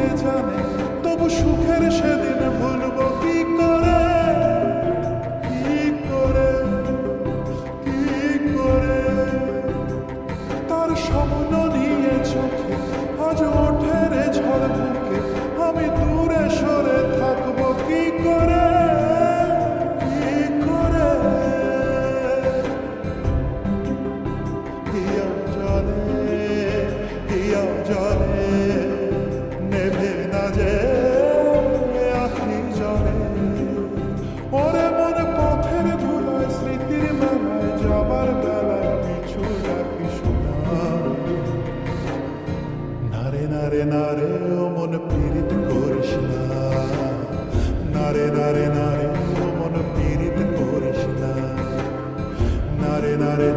কে জানে, তবু সুখের সেদিন ভুলব কি করে, কি করে, কি করে। তার স্বপ্ন নিয়ে চোখে আজ ওঠে রে ঝড় বুকে, আমি দূরে সরে থাকবো কি করে, কি করে। হিয়া জলে, হিয়া জলে, নেভে না যে আখি জলে। ওরে মনে পথের ধুলায় স্মৃতির মেলায় যাবার বেলায় পিছু রাখিস না। নারে নারে নারে ও মন পীড়িত করিস না, নারে নারে নারে ও মন পীড়িত করিস না, নারে নারে